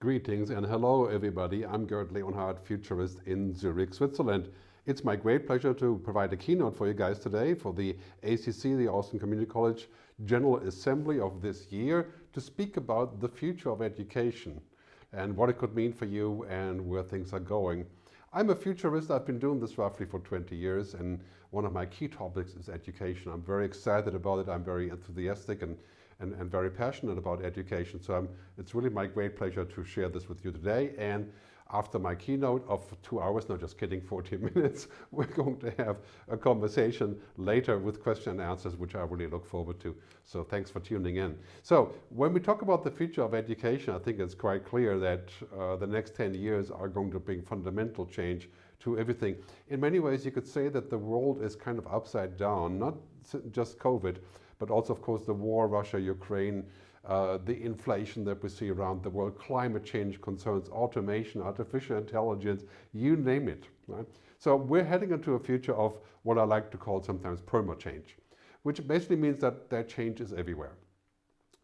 Greetings and hello everybody. I'm Gerd Leonhard, futurist in Zurich, Switzerland. It's my great pleasure to provide a keynote for you guys today for the ACC, the Austin Community College General Assembly of this year, to speak about the future of education and what it could mean for you and where things are going. I'm a futurist. I've been doing this roughly for 20 years, and one of my key topics is education. I'm very excited about it. I'm very enthusiastic and very passionate about education. So it's really my great pleasure to share this with you today. And after my keynote of 2 hours, no, just kidding, 40 minutes, we're going to have a conversation later with question and answers, which I really look forward to. So thanks for tuning in. So when we talk about the future of education, I think it's quite clear that the next 10 years are going to bring fundamental change to everything. In many ways, you could say that the world is kind of upside down, not just COVID, but also, of course, the war, Russia, Ukraine, the inflation that we see around the world, climate change concerns, automation, artificial intelligence, you name it. Right? So we're heading into a future of what I like to call sometimes perma-change, which basically means that change is everywhere.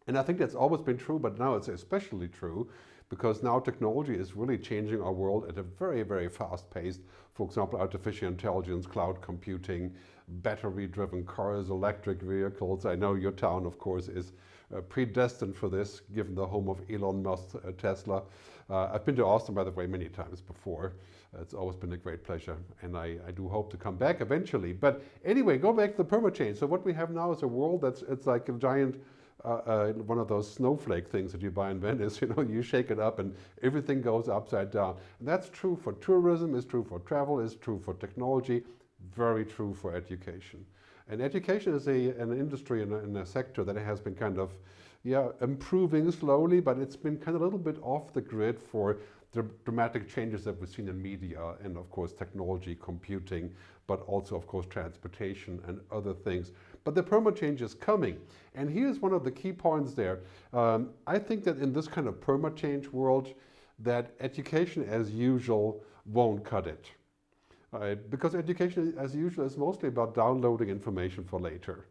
And I think that's always been true, but now it's especially true because now technology is really changing our world at a very, very fast pace. For example, artificial intelligence, cloud computing, battery-driven cars, electric vehicles. I know your town, of course, is predestined for this, given the home of Elon Musk, Tesla. I've been to Austin, by the way, many times before. It's always been a great pleasure, and I do hope to come back eventually. But anyway, go back to the perma-change. So what we have now is a world it's like a giant one of those snowflake things that you buy in Venice. You know, you shake it up and everything goes upside down. And that's true for tourism, it's true for travel, it's true for technology, very true for education. And education is an industry and a sector that has been kind of, improving slowly, but it's been kind of a little bit off the grid for the dramatic changes that we've seen in media and, of course, technology, computing, but also, of course, transportation and other things. But the perma-change is coming. And here's one of the key points there. I think that in this kind of perma-change world, that education as usual won't cut it. Because education as usual is mostly about downloading information for later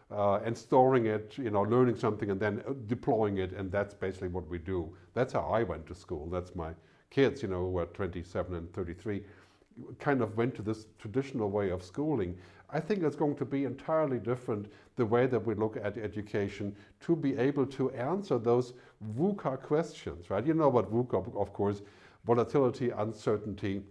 and storing it, learning something and then deploying it. And that's basically what we do. That's how I went to school. That's my kids, who are 27 and 33, kind of went to this traditional way of schooling. I think it's going to be entirely different, the way that we look at education, to be able to answer those VUCA questions, right? You know what VUCA, of course, volatility, uncertainty,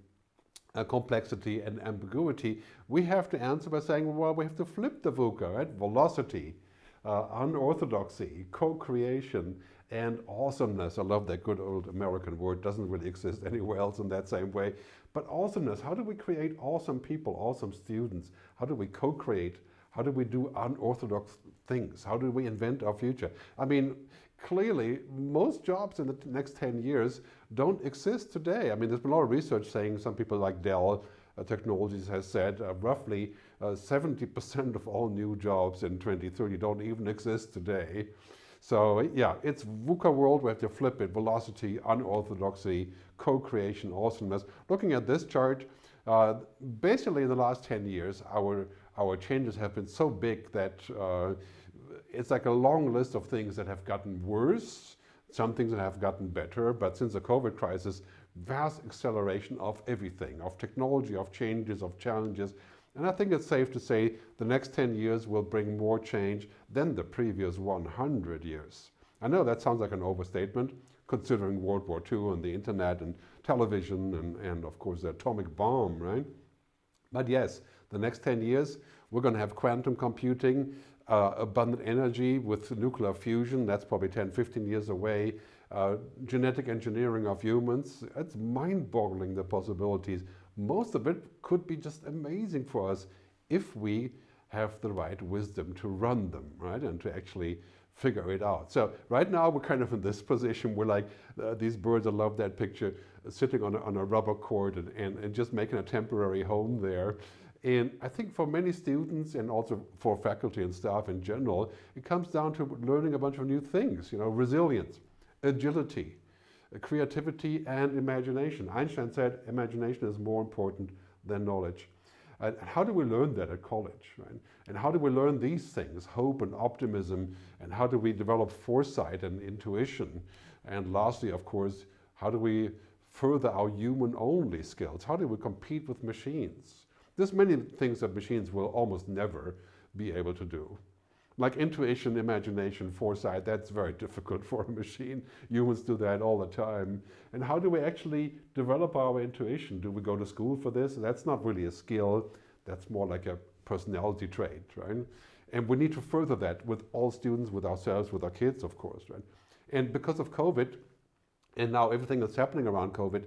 complexity, and ambiguity. We have to answer by saying, well, we have to flip the VUCA, right? Velocity, unorthodoxy, co-creation, and awesomeness. I love that good old American word. Doesn't really exist anywhere else in that same way. But awesomeness, how do we create awesome people, awesome students? How do we co-create? How do we do unorthodox things? How do we invent our future? I mean, clearly, most jobs in the next 10 years don't exist today. I mean, there's been a lot of research saying, some people like Dell Technologies has said, roughly 70% of all new jobs in 2030 don't even exist today. So yeah, it's VUCA world. We have to flip it: velocity, unorthodoxy, co-creation, awesomeness. Looking at this chart, basically in the last 10 years, our changes have been so big that it's like a long list of things that have gotten worse, some things that have gotten better. But since the COVID crisis, vast acceleration of everything, of technology, of changes, of challenges. And I think it's safe to say the next 10 years will bring more change than the previous 100 years. I know that sounds like an overstatement, considering World War II and the internet and television and of course the atomic bomb, right? But yes, the next 10 years, we're going to have quantum computing, abundant energy with nuclear fusion. That's probably 10, 15 years away. Genetic engineering of humans. It's mind-boggling, the possibilities. Most of it could be just amazing for us if we have the right wisdom to run them, right? And to actually figure it out. So right now we're kind of in this position. We're like these birds. I love that picture, sitting on a rubber cord and just making a temporary home there. And I think for many students and also for faculty and staff in general, it comes down to learning a bunch of new things, resilience, agility, creativity, and imagination. Einstein said imagination is more important than knowledge. And how do we learn that at college, right? And how do we learn these things, hope and optimism, and how do we develop foresight and intuition? And lastly, of course, How do we further our human-only skills? How do we compete with machines? There's many things that machines will almost never be able to do. Like intuition, imagination, foresight, that's very difficult for a machine. Humans do that all the time. And how do we actually develop our intuition? Do we go to school for this? That's not really a skill. That's more like a personality trait, right? And we need to further that with all students, with ourselves, with our kids, of course, right? And because of COVID, and now everything that's happening around COVID,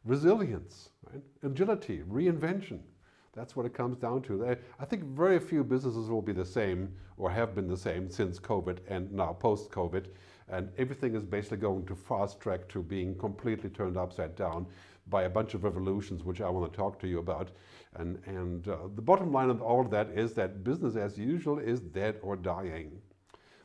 resilience, right? Agility, reinvention. That's what it comes down to. I think very few businesses will be the same or have been the same since COVID and now post-COVID. And everything is basically going to fast track to being completely turned upside down by a bunch of revolutions, which I want to talk to you about. And the bottom line of all of that is that business as usual is dead or dying.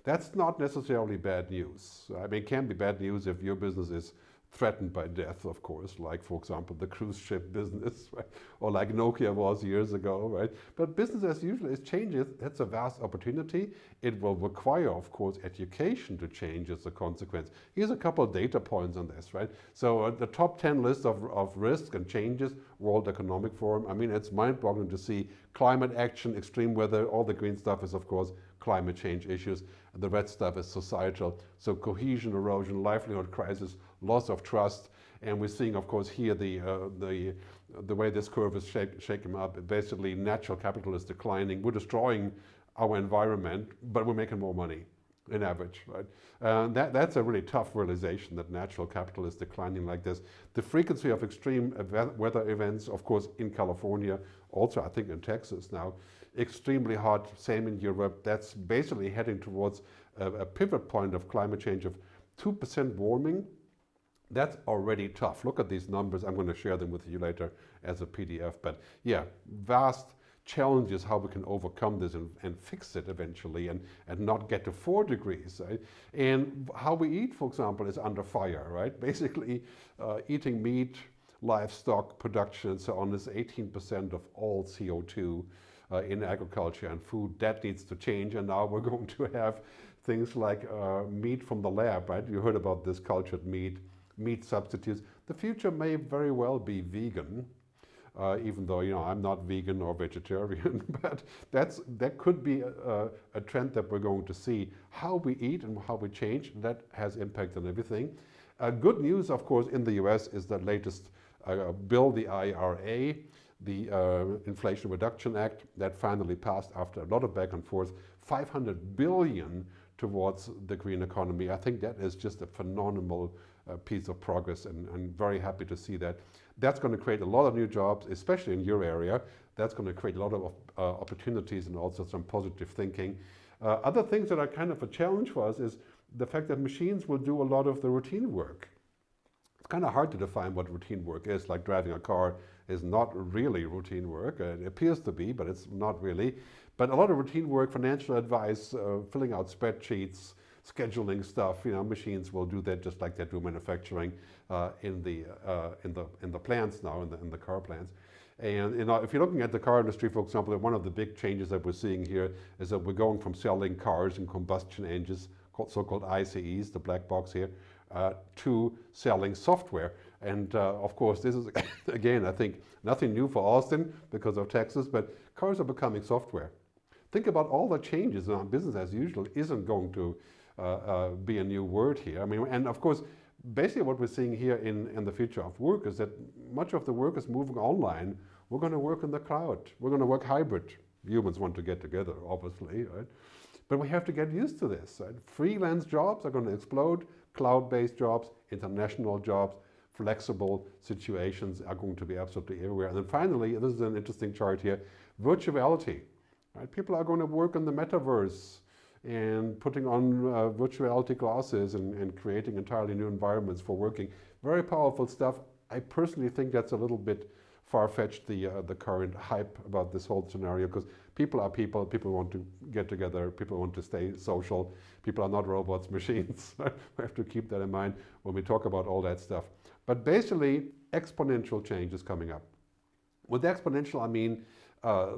That's not necessarily bad news. I mean, it can be bad news if your business is threatened by death, of course, like, for example, the cruise ship business, right? Or like Nokia was years ago, right? But business as usual is changes. That's a vast opportunity. It will require, of course, education to change as a consequence. Here's a couple of data points on this, right? So the top 10 list of risks and changes, World Economic Forum, I mean, it's mind-boggling to see climate action, extreme weather, all the green stuff is, of course, climate change issues. The red stuff is societal. So cohesion, erosion, livelihood crisis, loss of trust. And we're seeing, of course, here the way this curve is shaken up. Basically, natural capital is declining. We're destroying our environment, but we're making more money in average, right? That's a really tough realization that natural capital is declining like this. The frequency of extreme weather events, of course, in California, also I think in Texas now, extremely hot, same in Europe. That's basically heading towards a pivot point of climate change of 2% warming. That's already tough. Look at these numbers. I'm going to share them with you later as a PDF. But yeah, vast challenges how we can overcome this and fix it eventually and not get to 4 degrees. Right? And how we eat, for example, is under fire, right? Basically, eating meat, livestock production and so on is 18% of all CO2 in agriculture and food. That needs to change, and now we're going to have things like meat from the lab, right? You heard about this cultured meat substitutes. The future may very well be vegan, even though, you know, I'm not vegan or vegetarian, but that could be a trend that we're going to see. How we eat and how we change, that has impact on everything. Good news, of course, in the US is the latest bill, the IRA, the Inflation Reduction Act, that finally passed after a lot of back and forth, $500 billion towards the green economy. I think that is just a phenomenal piece of progress, and I'm very happy to see that. That's going to create a lot of new jobs, especially in your area. That's going to create a lot of opportunities and also some positive thinking. Other things that are kind of a challenge for us is the fact that machines will do a lot of the routine work. It's kind of hard to define what routine work is, like driving a car is not really routine work. It appears to be, but it's not really. But a lot of routine work, financial advice, filling out spreadsheets, scheduling stuff, you know, machines will do that just like they do manufacturing in the plants now, in the car plants. And you know, if you're looking at the car industry, for example, one of the big changes that we're seeing here is that we're going from selling cars and combustion engines, so-called ICEs, the black box here, to selling software. And of course, this is, again, I think nothing new for Austin because of Texas, but cars are becoming software. Think about all the changes in our business as usual isn't going to be a new word here. I mean, and of course, basically what we're seeing here in the future of work is that much of the work is moving online. We're going to work in the cloud. We're going to work hybrid. Humans want to get together, obviously, right? But we have to get used to this. Right? Freelance jobs are going to explode. Cloud-based jobs, international jobs, flexible situations are going to be absolutely everywhere. And then finally, this is an interesting chart here, virtuality. Right? People are going to work in the metaverse and putting on virtuality glasses and creating entirely new environments for working. Very powerful stuff. I personally think that's a little bit far-fetched, the current hype about this whole scenario, because people are people, people want to get together, people want to stay social, people are not robots, machines. We have to keep that in mind when we talk about all that stuff. But basically, exponential change is coming up. With exponential, I mean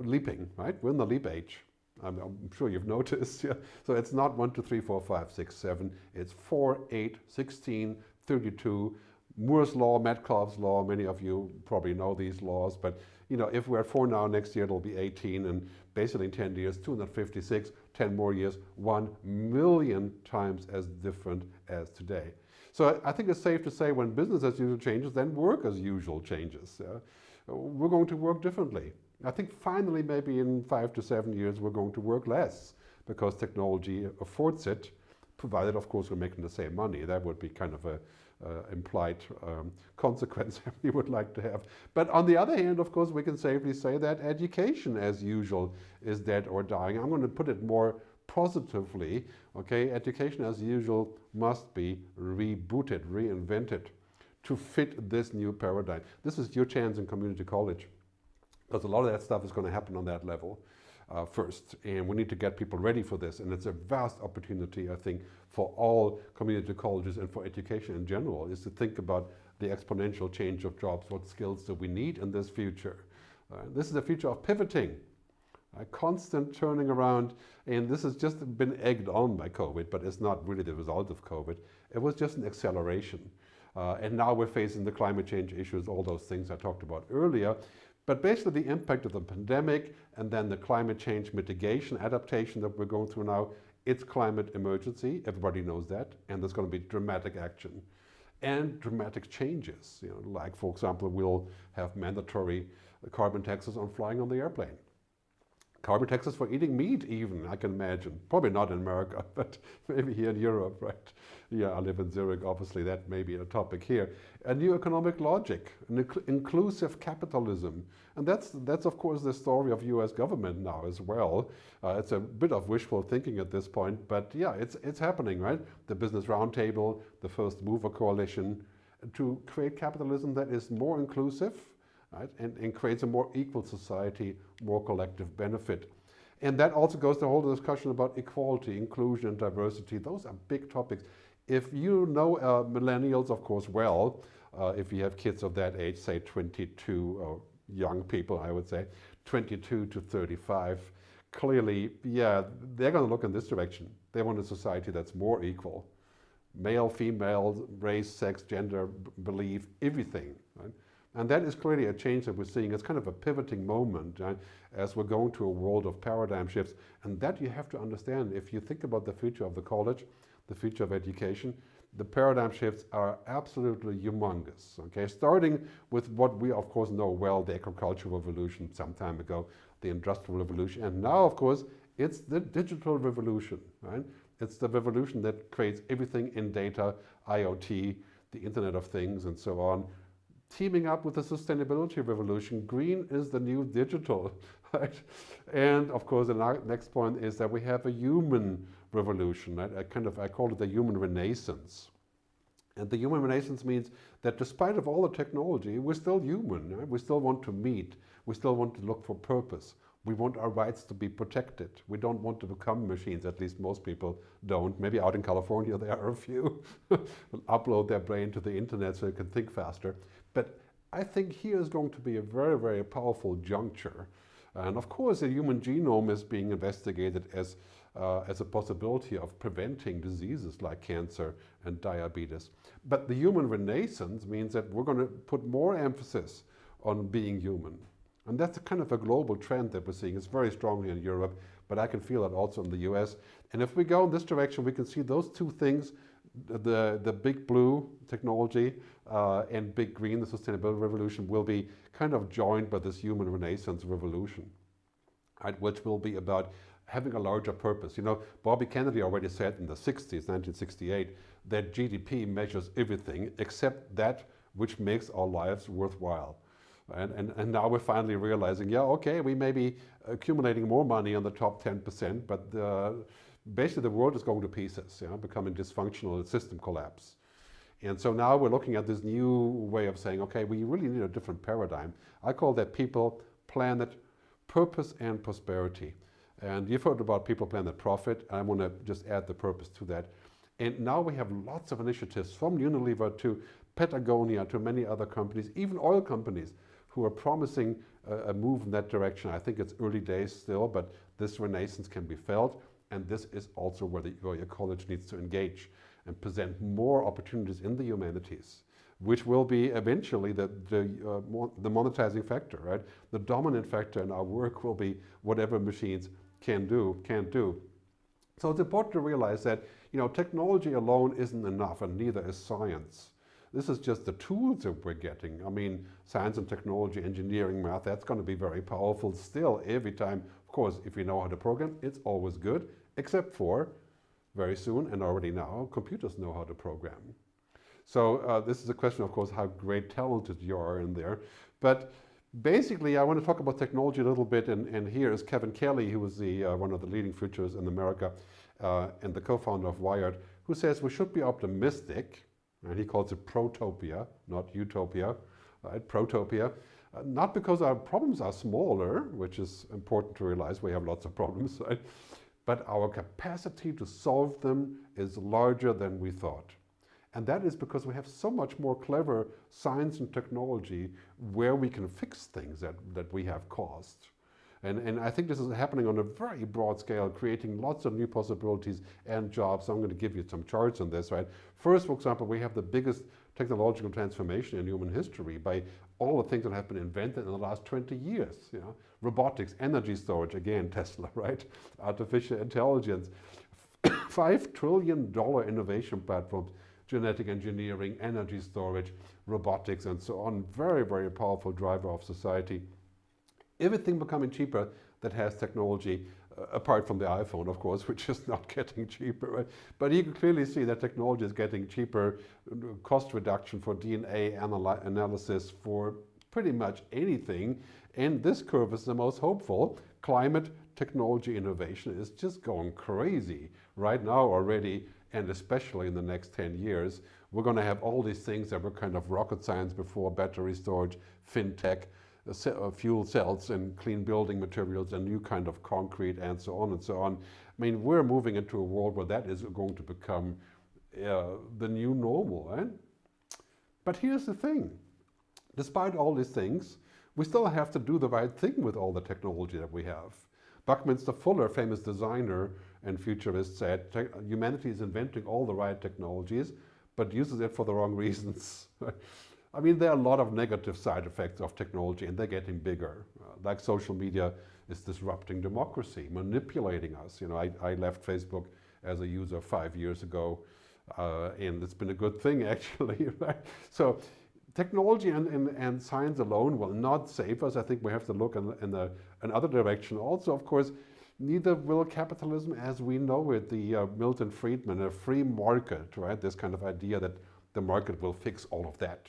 leaping, right? We're in the leap age. I'm sure you've noticed. Yeah? So it's not 1, 2, 3, 4, 5, 6, 7. It's 4, 8, 16, 32, Moore's law, Metcalfe's law, many of you probably know these laws, but if we're at 4 now, next year it'll be 18, and basically in 10 years, 256, 10 more years, 1 million times as different as today. So I think it's safe to say when business as usual changes, then work as usual changes. We're going to work differently. I think finally maybe in 5 to 7 years we're going to work less because technology affords it, provided of course we're making the same money. That would be kind of a implied consequence we would like to have. But on the other hand, of course, we can safely say that education as usual is dead or dying. I'm going to put it more positively. Okay, education as usual must be rebooted, reinvented to fit this new paradigm. This is your chance in community college, because a lot of that stuff is going to happen on that level first, and we need to get people ready for this, and it's a vast opportunity, I think, for all community colleges and for education in general, is to think about the exponential change of jobs. What skills do we need in this future? This is a future of pivoting, a constant turning around, and this has just been egged on by COVID, but it's not really the result of COVID. It was just an acceleration. And now we're facing the climate change issues, all those things I talked about earlier. But basically the impact of the pandemic and then the climate change mitigation, adaptation that we're going through now, it's climate emergency, everybody knows that, and there's going to be dramatic action and dramatic changes. Like for example, we'll have mandatory carbon taxes on flying on the airplane. Carbon taxes for eating meat even, I can imagine. Probably not in America, but maybe here in Europe, right? Yeah, I live in Zurich, obviously that may be a topic here. A new economic logic, an inclusive capitalism. And that's of course the story of US government now as well. It's a bit of wishful thinking at this point, but yeah, it's happening, right? The Business Roundtable, the First Mover Coalition, to create capitalism that is more inclusive, right? And creates a more equal society, more collective benefit. And that also goes to the whole discussion about equality, inclusion, and diversity. Those are big topics. If you know millennials, of course, well, if you have kids of that age, say 22, or young people, I would say, 22 to 35, clearly, yeah, they're going to look in this direction. They want a society that's more equal. Male, female, race, sex, gender, belief, everything, right? And that is clearly a change that we're seeing. It's kind of a pivoting moment as we're going to a world of paradigm shifts. And that you have to understand. If you think about the future of the college, the future of education, the paradigm shifts are absolutely humongous. Okay, starting with what we of course know well, the agricultural revolution some time ago, the industrial revolution, and now of course it's the digital revolution, right? It's the revolution that creates everything in data, IoT, the Internet of Things, and so on. Teaming up with the sustainability revolution, green is the new digital, right? And of course, the next point is that we have a human revolution, right? I call it the human renaissance. And the human renaissance means that despite of all the technology, we're still human, right? We still want to meet. We still want to look for purpose. We want our rights to be protected. We don't want to become machines, at least most people don't. Maybe out in California there are a few who upload their brain to the internet so they can think faster. But I think here is going to be a very, very powerful juncture. And of course, the human genome is being investigated as a possibility of preventing diseases like cancer and diabetes. But the human renaissance means that we're going to put more emphasis on being human. And that's a kind of a global trend that we're seeing. It's very strongly in Europe, but I can feel it also in the US. And if we go in this direction, we can see those two things, the big blue technology and big green, the sustainability revolution, will be kind of joined by this human renaissance revolution, right, which will be about having a larger purpose. Bobby Kennedy already said in the 60s, 1968, that GDP measures everything except that which makes our lives worthwhile. And now we're finally realizing, yeah, okay, we may be accumulating more money on the top 10%, but basically the world is going to pieces, becoming dysfunctional, system collapse. And so now we're looking at this new way of saying, okay, we really need a different paradigm. I call that people, planet, purpose, and prosperity. And you've heard about people, planet, profit. I want to just add the purpose to that. And now we have lots of initiatives from Unilever to Patagonia to many other companies, even oil companies, who are promising a move in that direction. I think it's early days still, but this renaissance can be felt. And this is also where your college needs to engage and present more opportunities in the humanities, which will be eventually the monetizing factor, right? The dominant factor in our work will be whatever machines can't do. So it's important to realize that, technology alone isn't enough, and neither is science. This is just the tools that we're getting. I mean, science and technology, engineering, math, that's going to be very powerful still every time. Of course, if you know how to program, it's always good, except for very soon, and already now, computers know how to program. So this is a question, of course, how great talented you are in there. But basically, I want to talk about technology a little bit, and here is Kevin Kelly, who is one of the leading futurists in America and the co-founder of Wired, who says we should be optimistic, and he calls it protopia, not utopia, right? Protopia. Not because our problems are smaller, which is important to realize, we have lots of problems, right? But our capacity to solve them is larger than we thought. And that is because we have so much more clever science and technology where we can fix things that we have caused. And I think this is happening on a very broad scale, creating lots of new possibilities and jobs. So I'm going to give you some charts on this, right? First, for example, we have the biggest technological transformation in human history by all the things that have been invented in the last 20 years. Robotics, energy storage, again, Tesla, right? Artificial intelligence, $5 trillion innovation platforms, genetic engineering, energy storage, robotics, and so on. Very, very powerful driver of society. Everything becoming cheaper that has technology, apart from the iPhone, of course, which is not getting cheaper, right? But you can clearly see that technology is getting cheaper, cost reduction for DNA analysis, for pretty much anything. And this curve is the most hopeful. Climate technology innovation is just going crazy right now already, and especially in the next 10 years. We're going to have all these things that were kind of rocket science before: battery storage, fintech, fuel cells, and clean building materials, and new kind of concrete, and so on and so on. I mean, we're moving into a world where that is going to become the new normal, right? But here's the thing. Despite all these things, we still have to do the right thing with all the technology that we have. Buckminster Fuller, famous designer and futurist, said humanity is inventing all the right technologies, but uses it for the wrong reasons. I mean, there are a lot of negative side effects of technology, and they're getting bigger. Like social media is disrupting democracy, manipulating us. I left Facebook as a user 5 years ago, and it's been a good thing, actually, right? So technology and science alone will not save us. I think we have to look in another direction. Also, of course, neither will capitalism as we know it, the Milton Friedman, a free market, right? This kind of idea that the market will fix all of that.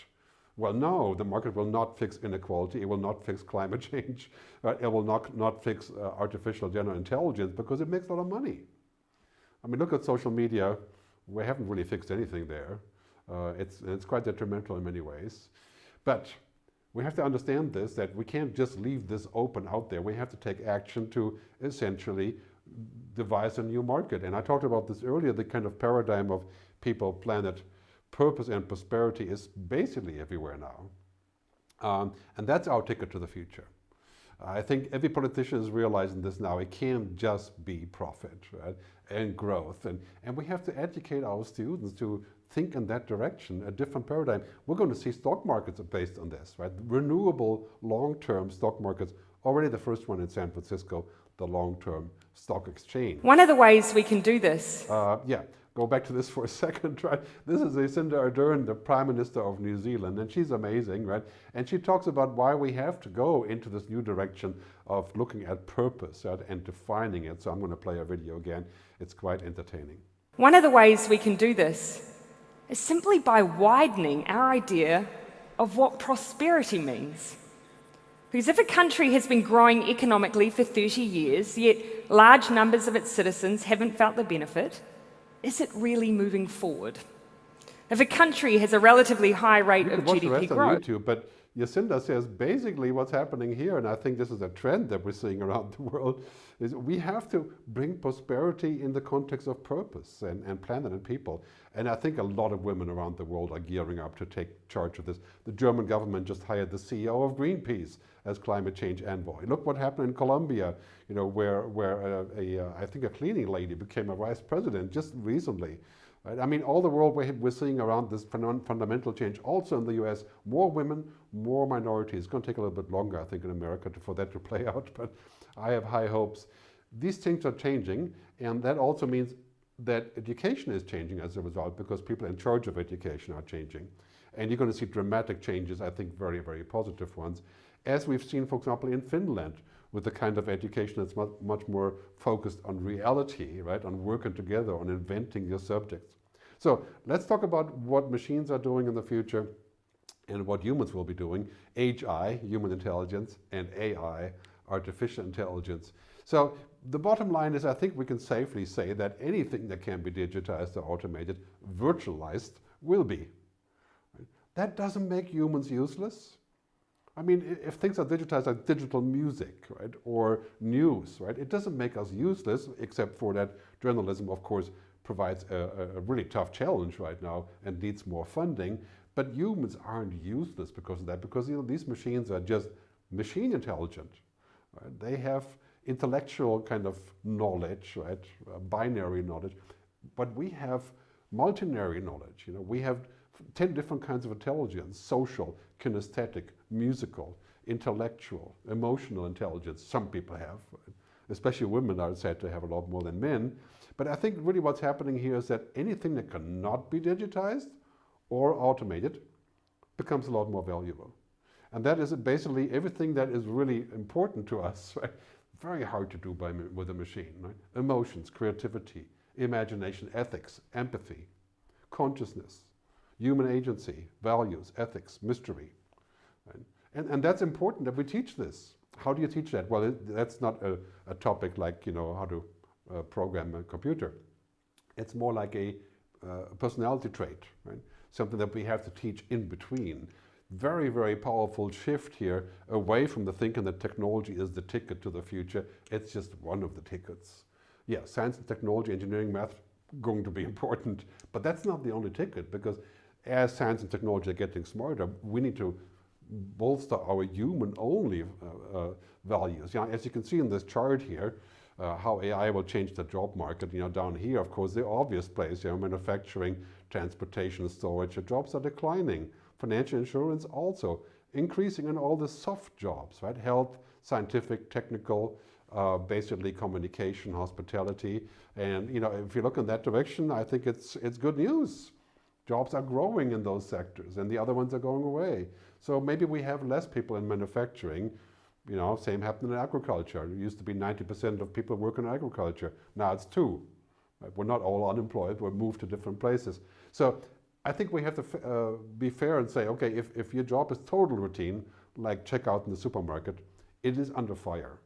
Well, no, the market will not fix inequality. It will not fix climate change. Right? It will not fix artificial general intelligence, because it makes a lot of money. I mean, look at social media. We haven't really fixed anything there. It's quite detrimental in many ways. But we have to understand this, that we can't just leave this open out there. We have to take action to essentially devise a new market. And I talked about this earlier, the kind of paradigm of people, planet, purpose, and prosperity is basically everywhere now. And that's our ticket to the future. I think every politician is realizing this now. It can't just be profit, right, and growth. And we have to educate our students to think in that direction, a different paradigm. We're going to see stock markets based on this, right? Renewable long-term stock markets, already the first one in San Francisco, the long-term stock exchange. One of the ways we can do this. Go back to this for a second, right? This is Jacinda Ardern, the Prime Minister of New Zealand, and she's amazing, right? And she talks about why we have to go into this new direction of looking at purpose, right, and defining it. So I'm going to play a video again. It's quite entertaining. One of the ways we can do this is simply by widening our idea of what prosperity means. Because if a country has been growing economically for 30 years, yet large numbers of its citizens haven't felt the benefit, is it really moving forward? If a country has a relatively high rate of GDP growth. On YouTube, but Jacinda says basically what's happening here, and I think this is a trend that we're seeing around the world, is we have to bring prosperity in the context of purpose and planet and people. And I think a lot of women around the world are gearing up to take charge of this. The German government just hired the CEO of Greenpeace as climate change envoy. Look what happened in Colombia, where I think a cleaning lady became a vice president just recently. Right? I mean, all the world we're seeing around this fundamental change, also in the US, more women, more minorities. It's going to take a little bit longer, I think, in America for that to play out, but I have high hopes. These things are changing, and that also means that education is changing as a result, because people in charge of education are changing. And you're going to see dramatic changes, I think very, very positive ones, as we've seen, for example, in Finland, with the kind of education that's much more focused on reality, right? On working together, on inventing your subjects. So let's talk about what machines are doing in the future and what humans will be doing. HI, human intelligence, and AI, artificial intelligence. So the bottom line is, I think we can safely say that anything that can be digitized or automated, virtualized, will be. That doesn't make humans useless. I mean, if things are digitized, like digital music, right, or news, right, it doesn't make us useless, except for that journalism, of course, provides a really tough challenge right now and needs more funding. But humans aren't useless because of that, because these machines are just machine intelligent. Right? They have intellectual kind of knowledge, right, binary knowledge, but we have multinary knowledge. We have 10 different kinds of intelligence: social, kinesthetic, musical, intellectual, emotional intelligence. Some people have, right? Especially women are said to have a lot more than men. But I think really what's happening here is that anything that cannot be digitized or automated becomes a lot more valuable. And that is basically everything that is really important to us, right? Very hard to do with a machine, right? Emotions, creativity, imagination, ethics, empathy, consciousness, human agency, values, ethics, mystery. Right? And that's important that we teach this. How do you teach that? Well, that's not a topic like, how to program a computer. It's more like a personality trait, right? Something that we have to teach in between. Very, very powerful shift here away from the thinking that technology is the ticket to the future. It's just one of the tickets. Yeah, science and technology, engineering, math, going to be important, but that's not the only ticket, because as science and technology are getting smarter, we need to bolster our human-only values. As you can see in this chart here, how AI will change the job market. Down here, of course, the obvious place, manufacturing, transportation, storage, the jobs are declining. Financial insurance also increasing, in all the soft jobs, right? Health, scientific, technical, basically communication, hospitality. And if you look in that direction, I think it's good news. Jobs are growing in those sectors, and the other ones are going away. So maybe we have less people in manufacturing. Same happened in agriculture. It used to be 90% of people work in agriculture. Now it's 2%. Right? We're not all unemployed. We're moved to different places. So I think we have to be fair and say, okay, if your job is total routine, like checkout in the supermarket, it is under fire.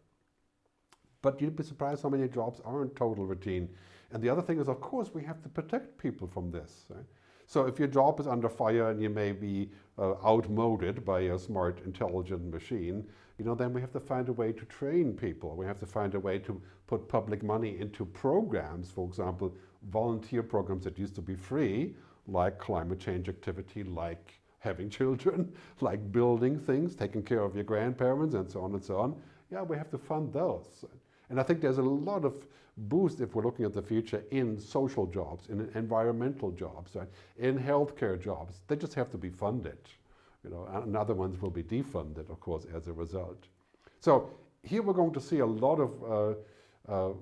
But you'd be surprised how many jobs aren't total routine. And the other thing is, of course, we have to protect people from this. Right? So if your job is under fire and you may be outmoded by a smart, intelligent machine, then we have to find a way to train people. We have to find a way to put public money into programs, for example, volunteer programs that used to be free, like climate change activity, like having children, like building things, taking care of your grandparents, and so on and so on. Yeah, we have to fund those. And I think there's a lot of boost, if we're looking at the future, in social jobs, in environmental jobs, right? In healthcare jobs. They just have to be funded. And other ones will be defunded, of course, as a result. So here we're going to see a lot of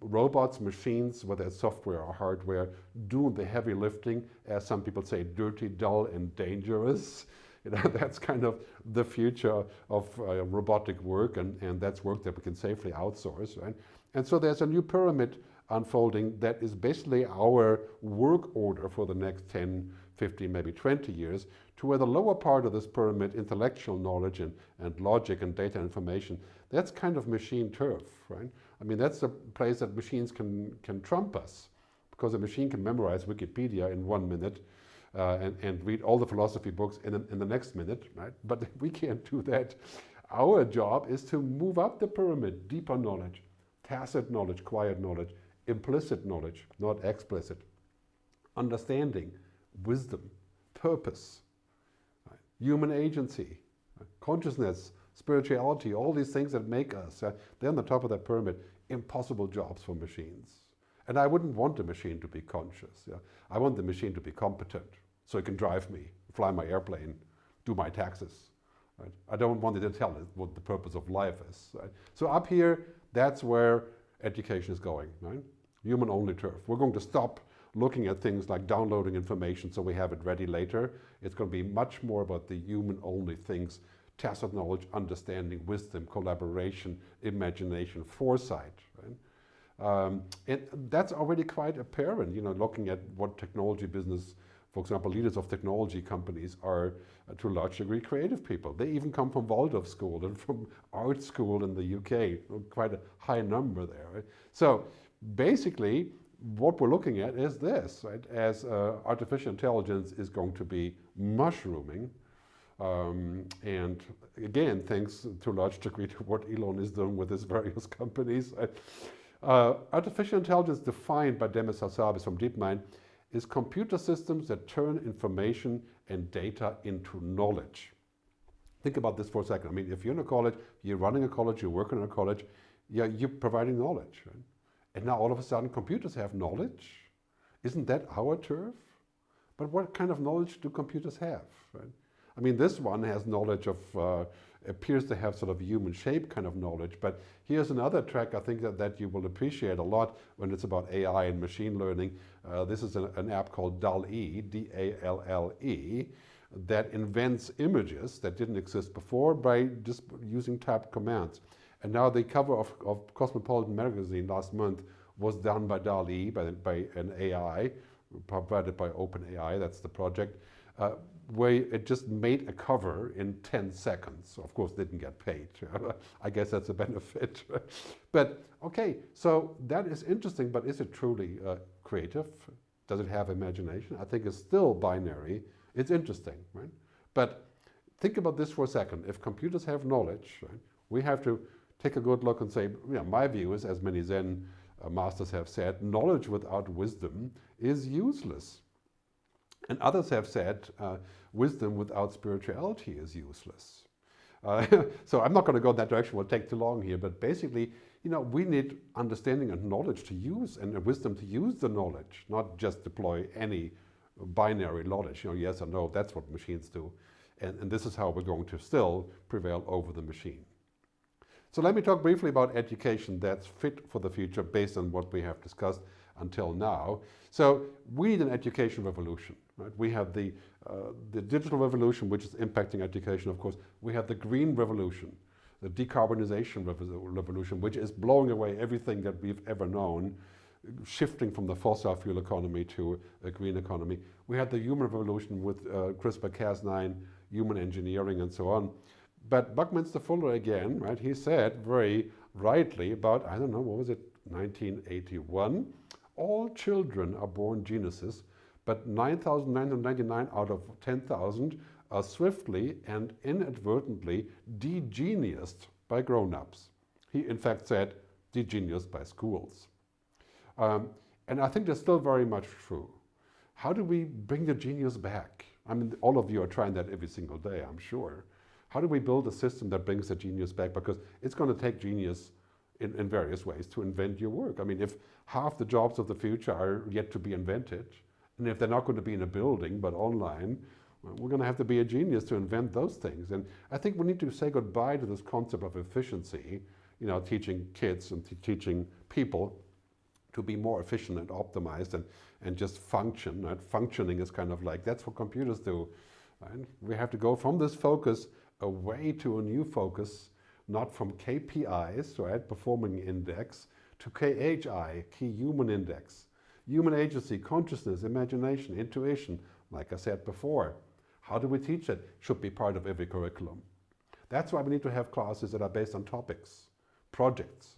robots, machines, whether it's software or hardware, doing the heavy lifting, as some people say, dirty, dull, and dangerous. That's kind of the future of robotic work, and that's work that we can safely outsource, right? And so there's a new pyramid unfolding that is basically our work order for the next 10, 15, maybe 20 years, to where the lower part of this pyramid, intellectual knowledge and logic and data information, that's kind of machine turf, right? I mean, that's a place that machines can trump us, because a machine can memorize Wikipedia in 1 minute and read all the philosophy books in the next minute, right? But we can't do that. Our job is to move up the pyramid, deeper knowledge, tacit knowledge, quiet knowledge, implicit knowledge, not explicit, understanding, wisdom, purpose, right? Human agency, right? Consciousness, spirituality, all these things that make us, they're on the top of that pyramid, impossible jobs for machines. And I wouldn't want the machine to be conscious. Yeah? I want the machine to be competent, so it can drive me, fly my airplane, do my taxes. Right? I don't want it to tell it what the purpose of life is. Right? So up here, that's where education is going. Right? Human-only turf. We're going to stop looking at things like downloading information so we have it ready later. It's going to be much more about the human-only things: tacit knowledge, understanding, wisdom, collaboration, imagination, foresight. Right? And that's already quite apparent, looking at what technology business, for example, leaders of technology companies are, to a large degree, creative people. They even come from Waldorf school and from art school in the UK, quite a high number there. Right? So basically, what we're looking at is this, right? As artificial intelligence is going to be mushrooming, and again, thanks to a large degree to what Elon is doing with his various companies. Artificial intelligence, defined by Demis Hassabis from DeepMind, is computer systems that turn information and data into knowledge. Think about this for a second. I mean, if you're in a college, you're running a college, you're working in a college, yeah, you're providing knowledge. Right? And now all of a sudden computers have knowledge. Isn't that our turf? But what kind of knowledge do computers have? Right? I mean, this one has knowledge of, appears to have sort of human shape kind of knowledge. But here's another track I think that you will appreciate a lot when it's about AI and machine learning. This is an app called DALL-E, D-A-L-L-E, that invents images that didn't exist before by just using typed commands. And now the cover of Cosmopolitan magazine last month was done by DALL-E, by an AI, provided by OpenAI, that's the project, where it just made a cover in 10 seconds. Of course, didn't get paid. I guess that's a benefit. But okay, so that is interesting, but is it truly creative? Does it have imagination? I think it's still binary. It's interesting, right? But think about this for a second. If computers have knowledge, right, we have to take a good look and say, my view is, as many Zen masters have said, knowledge without wisdom is useless. And others have said, wisdom without spirituality is useless. So I'm not going to go in that direction, we'll take too long here, but basically, we need understanding and knowledge to use, and wisdom to use the knowledge, not just deploy any binary knowledge, yes or no, that's what machines do. And this is how we're going to still prevail over the machine. So let me talk briefly about education that's fit for the future based on what we have discussed until now. So we need an education revolution. Right? We have the digital revolution, which is impacting education, of course. We have the green revolution, the decarbonization revolution, which is blowing away everything that we've ever known, shifting from the fossil fuel economy to a green economy. We had the human revolution with CRISPR-Cas9, human engineering, and so on. But Buckminster Fuller again, right, he said very rightly about, I don't know, what was it, 1981, all children are born geniuses, but 9,999 out of 10,000 are swiftly and inadvertently de-geniused by grown-ups. He in fact said de-geniused by schools. And I think that's still very much true. How do we bring the genius back? I mean, all of you are trying that every single day, I'm sure. How do we build a system that brings the genius back? Because it's going to take genius in various ways to invent your work. I mean, if half the jobs of the future are yet to be invented, and if they're not going to be in a building but online, well, we're going to have to be a genius to invent those things. And I think we need to say goodbye to this concept of efficiency, teaching kids and teaching people to be more efficient and optimized and just function. Right? Functioning is kind of like, that's what computers do. Right? We have to go from this focus away to a new focus, not from KPIs, right, performing index, to KHI, key human index. Human agency, consciousness, imagination, intuition, like I said before. How do we teach it? Should be part of every curriculum. That's why we need to have classes that are based on topics, projects,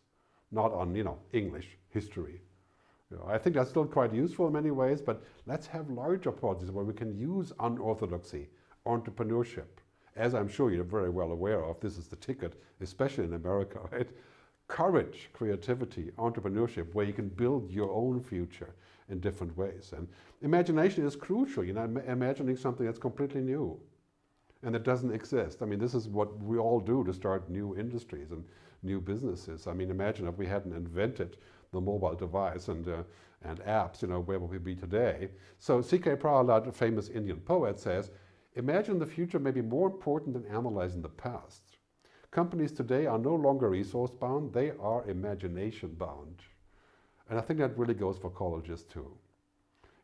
not on, English, history. I think that's still quite useful in many ways, but let's have larger projects where we can use unorthodoxy, entrepreneurship. As I'm sure you're very well aware of, this is the ticket, especially in America, right? Courage, creativity, entrepreneurship, where you can build your own future in different ways. And imagination is crucial, imagining something that's completely new and that doesn't exist. I mean, this is what we all do to start new industries and new businesses. I mean, imagine if we hadn't invented the mobile device and apps, where will we be today? So C.K. Prahalad, a famous Indian poet, says, imagine the future may be more important than analyzing the past. Companies today are no longer resource bound, they are imagination bound. And I think that really goes for colleges too.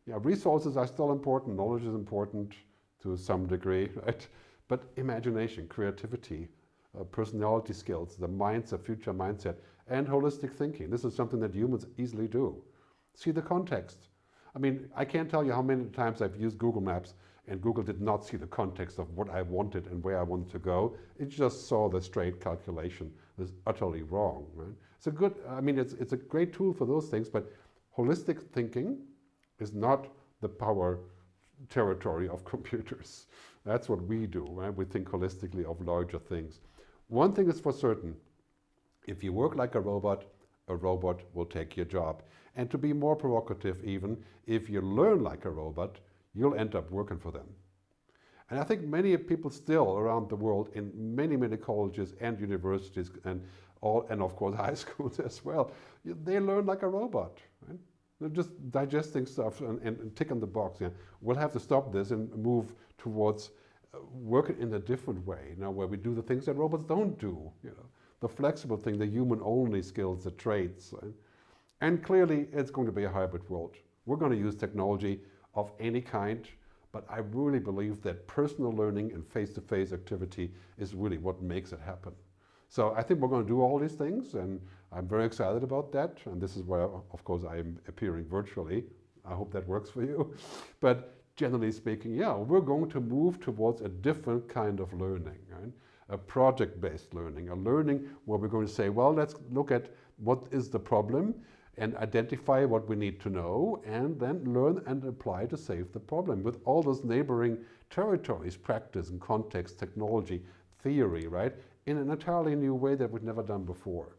Yeah, resources are still important, knowledge is important to some degree, right? But imagination, creativity, personality skills, the mindset, future mindset, and holistic thinking. This is something that humans easily do. See the context. I mean, I can't tell you how many times I've used Google Maps and Google did not see the context of what I wanted and where I wanted to go. It just saw the straight calculation. It was utterly wrong, right? It's a good, I mean, it's a great tool for those things, but holistic thinking is not the power territory of computers. That's what we do, right? We think holistically of larger things. One thing is for certain, if you work like a robot will take your job. And to be more provocative even, if you learn like a robot, you'll end up working for them. And I think many people still around the world in many, many colleges and universities and of course high schools as well, they learn like a robot, right? They're just digesting stuff and tick on the box. Yeah. We'll have to stop this and move towards working in a different way, where we do the things that robots don't do, the flexible thing, the human-only skills, the traits. Right? And clearly, it's going to be a hybrid world. We're going to use technology of any kind, but I really believe that personal learning and face-to-face activity is really what makes it happen. So I think we're going to do all these things, and I'm very excited about that. And this is where, of course, I am appearing virtually. I hope that works for you. But generally speaking, yeah, we're going to move towards a different kind of learning, right? A project-based learning, a learning where we're going to say, well, let's look at what is the problem and identify what we need to know, and then learn and apply to save the problem with all those neighboring territories, practice and context, technology, theory, right? In an entirely new way that we've never done before.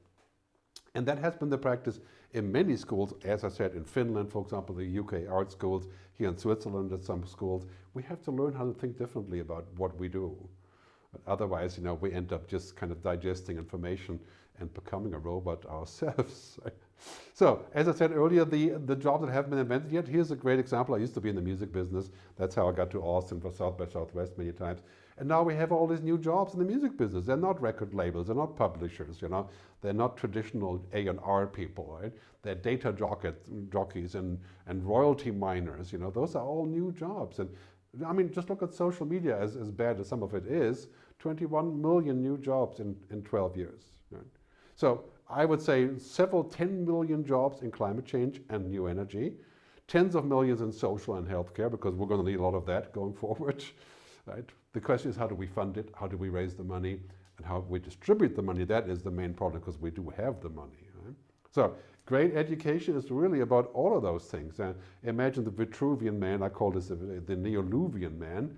And that has been the practice in many schools, as I said, in Finland, for example, the UK art schools, here in Switzerland at some schools. We have to learn how to think differently about what we do. But otherwise, we end up just kind of digesting information and becoming a robot ourselves. So, as I said earlier, the jobs that haven't been invented yet, here's a great example. I used to be in the music business. That's how I got to Austin for South by Southwest many times. And now we have all these new jobs in the music business. They're not record labels, they're not publishers, They're not traditional A&R people, right? They're data jockeys and royalty miners, Those are all new jobs. And I mean, just look at social media, as bad as some of it is, 21 million new jobs in 12 years. Right? So I would say 10 million jobs in climate change and new energy, tens of millions in social and healthcare, because we're going to need a lot of that going forward. Right? The question is, how do we fund it? How do we raise the money? And how we distribute the money? That is the main problem, because we do have the money. Right? So great education is really about all of those things. Imagine the Vitruvian man, I call this the Neoluvian man,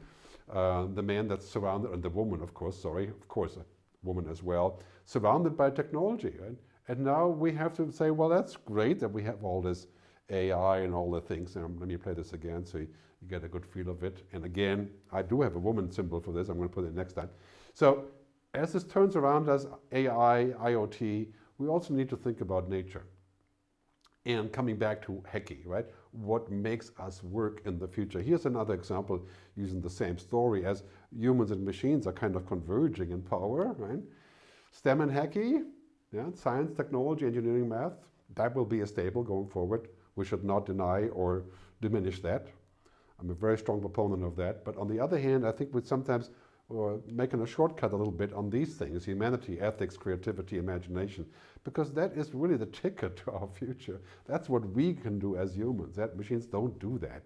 the man that's surrounded, and the woman, of course, a woman as well, surrounded by technology. Right? And now we have to say, well, that's great that we have all this AI and all the things. And let me play this again so you get a good feel of it. And again, I do have a woman symbol for this. I'm going to put it next time. So as this turns around as AI, IoT, we also need to think about nature. And coming back to Heki, right? What makes us work in the future? Here's another example using the same story as humans and machines are kind of converging in power, right? STEM and Heki, science, technology, engineering, math, that will be a staple going forward. We should not deny or diminish that. I'm a very strong proponent of that. But on the other hand, I think we're sometimes making a shortcut a little bit on these things, humanity, ethics, creativity, imagination, because that is really the ticket to our future. That's what we can do as humans. That machines don't do that.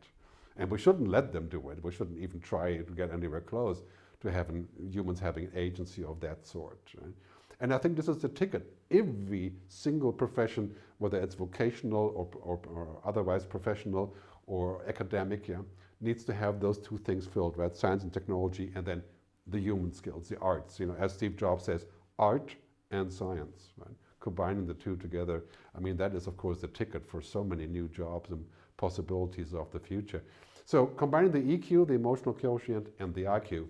And we shouldn't let them do it. We shouldn't even try to get anywhere close to humans having agency of that sort. Right? And I think this is the ticket. Every single profession, whether it's vocational or otherwise professional or academic, needs to have those two things filled, right? Science and technology, and then the human skills, the arts. As Steve Jobs says, art and science, right? Combining the two together. I mean, that is, of course, the ticket for so many new jobs and possibilities of the future. So combining the EQ, the emotional quotient, and the IQ.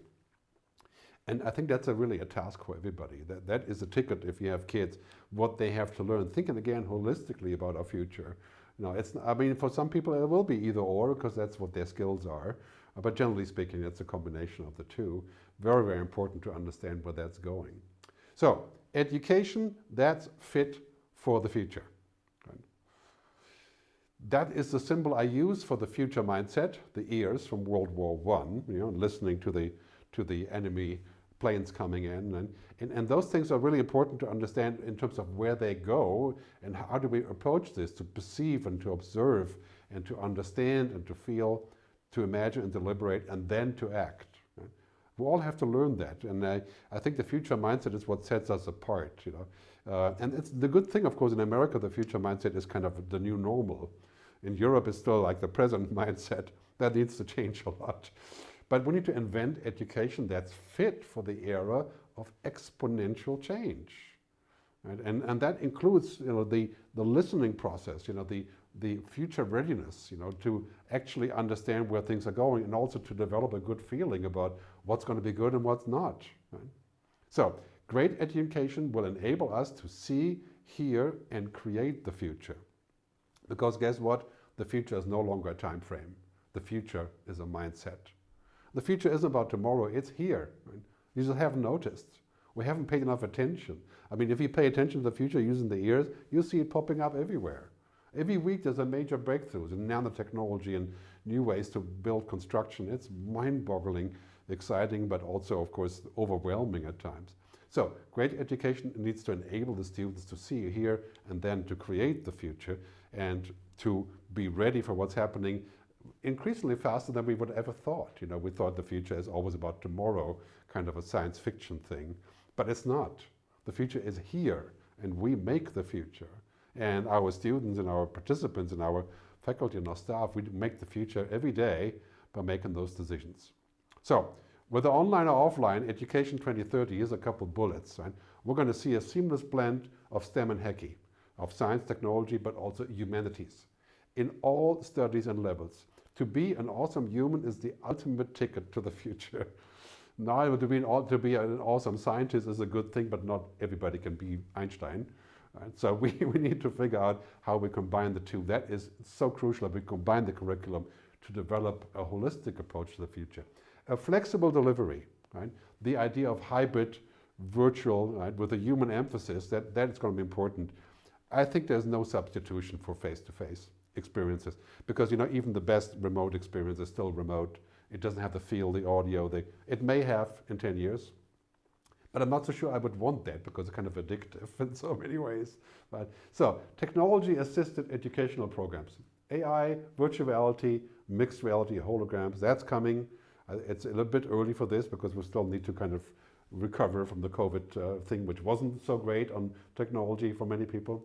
And I think that's really a task for everybody. That is a ticket if you have kids, what they have to learn. Thinking again holistically about our future. I mean, for some people it will be either or because that's what their skills are. But generally speaking, it's a combination of the two. Very, very important to understand where that's going. So, education that's fit for the future. Right? That is the symbol I use for the future mindset, the ears from World War I, listening to the enemy planes coming in. And those things are really important to understand in terms of where they go and how do we approach this, to perceive and to observe and to understand and to feel, to imagine and deliberate, and then to act. Right? We all have to learn that, and I think the future mindset is what sets us apart. And it's the good thing, of course, in America, the future mindset is kind of the new normal. In Europe, it's still like the present mindset. That needs to change a lot. But we need to invent education that's fit for the era of exponential change. Right? And that includes the listening process, the future readiness, to actually understand where things are going and also to develop a good feeling about what's going to be good and what's not. Right? So great education will enable us to see, hear, and create the future. Because guess what? The future is no longer a time frame. The future is a mindset. The future isn't about tomorrow, it's here. Right? You just haven't noticed. We haven't paid enough attention. I mean, if you pay attention to the future using the ears, you'll see it popping up everywhere. Every week there's a major breakthroughs in nanotechnology and new ways to build construction. It's mind-boggling, exciting, but also, of course, overwhelming at times. So, great education needs to enable the students to see, hear, and then to create the future and to be ready for what's happening increasingly faster than we would ever thought. We thought the future is always about tomorrow, kind of a science fiction thing, but it's not. The future is here, and we make the future. And our students and our participants and our faculty and our staff, we make the future every day by making those decisions. So, whether online or offline, Education 2030, here's a couple bullets. Right? We're going to see a seamless blend of STEM and HECI, of science, technology, but also humanities, in all studies and levels. To be an awesome human is the ultimate ticket to the future. Now, to be an awesome scientist is a good thing, but not everybody can be Einstein. Right? So we need to figure out how we combine the two. That is so crucial that we combine the curriculum to develop a holistic approach to the future. A flexible delivery, right? The idea of hybrid, virtual, right, with a human emphasis, that is going to be important. I think there's no substitution for face-to-face experiences because even the best remote experience is still remote. It doesn't have the feel, the audio. It may have in 10 years, but I'm not so sure I would want that because it's kind of addictive in so many ways. Right? So technology-assisted educational programs, AI, virtual reality, mixed reality, holograms, that's coming. It's a little bit early for this because we still need to kind of recover from the COVID thing, which wasn't so great on technology for many people.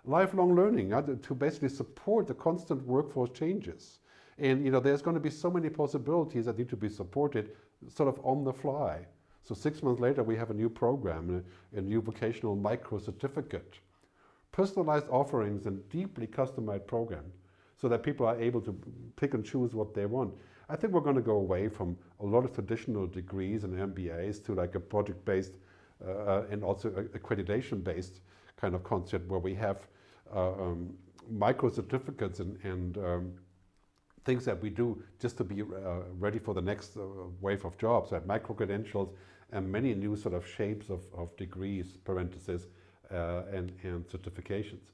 Lifelong learning to basically support the constant workforce changes. And there's going to be so many possibilities that need to be supported sort of on the fly. So 6 months later, we have a new program, a new vocational micro-certificate. Personalized offerings and deeply customized programs so that people are able to pick and choose what they want. I think we're going to go away from a lot of traditional degrees and MBAs to like a project-based and also accreditation-based kind of concept where we have micro-certificates and things that we do just to be ready for the next wave of jobs, like micro-credentials and many new sort of shapes of degrees, parentheses, and certifications.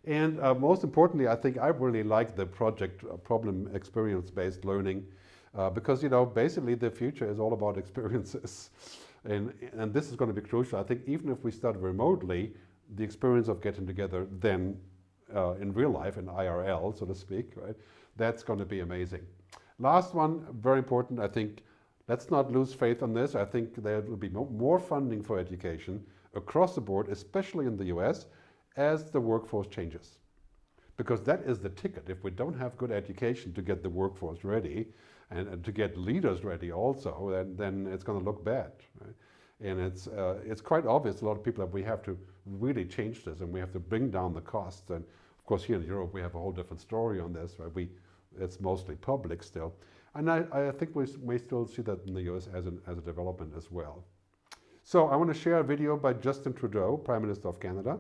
And most importantly, I think I really like the project problem experience-based learning because, basically the future is all about experiences. And this is going to be crucial. I think even if we start remotely, the experience of getting together then in real life, in IRL, so to speak, right? That's going to be amazing. Last one, very important, I think, let's not lose faith on this. I think there will be more funding for education across the board, especially in the US, as the workforce changes. Because that is the ticket. If we don't have good education to get the workforce ready and to get leaders ready also, then it's going to look bad. Right? And it's quite obvious, a lot of people, that we have to really change this and we have to bring down the costs. And of course, here in Europe, we have a whole different story on this. Right? It's mostly public still. And I think we may still see that in the US as a development as well. So I want to share a video by Justin Trudeau, Prime Minister of Canada.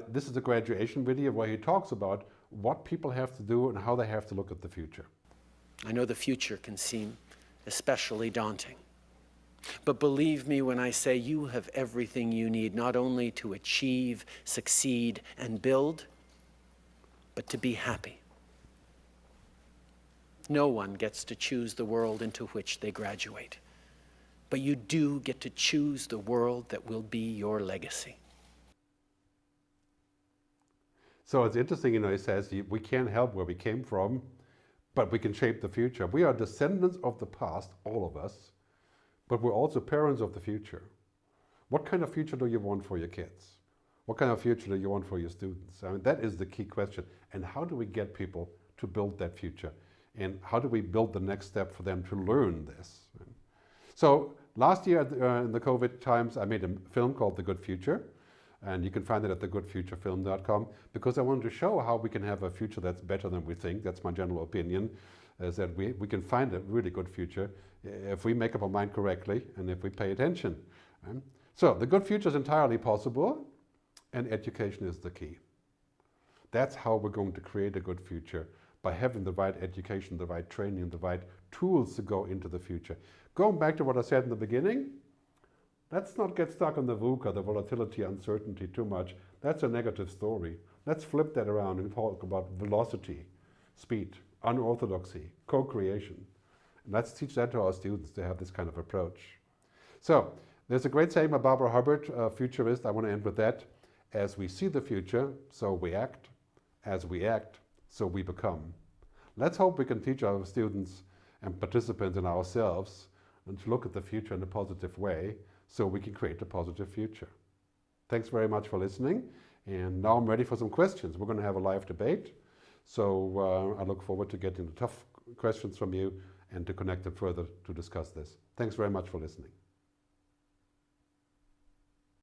This is a graduation video where he talks about what people have to do and how they have to look at the future. I know the future can seem especially daunting. But believe me when I say you have everything you need, not only to achieve, succeed, and build, but to be happy. No one gets to choose the world into which they graduate. But you do get to choose the world that will be your legacy. So it's interesting, he says we can't help where we came from, but we can shape the future. We are descendants of the past, all of us, but we're also parents of the future. What kind of future do you want for your kids? What kind of future do you want for your students? I mean, that is the key question. And how do we get people to build that future? And how do we build the next step for them to learn this? So last year in the COVID times, I made a film called The Good Future. And you can find it at thegoodfuturefilm.com, because I wanted to show how we can have a future that's better than we think. That's my general opinion, is that we can find a really good future if we make up our mind correctly and if we pay attention. So the good future is entirely possible, and education is the key. That's how we're going to create a good future, by having the right education, the right training, the right tools to go into the future. Going back to what I said in the beginning, let's not get stuck on the VUCA, the volatility, uncertainty too much. That's a negative story. Let's flip that around and talk about velocity, speed, unorthodoxy, co-creation. And let's teach that to our students to have this kind of approach. So there's a great saying by Barbara Hubbard, a futurist. I want to end with that. As we see the future, so we act. As we act, so we become. Let's hope we can teach our students and participants and ourselves and to look at the future in a positive way, so we can create a positive future. Thanks very much for listening. And now I'm ready for some questions. We're going to have a live debate. So I look forward to getting the tough questions from you and to connect them further to discuss this. Thanks very much for listening.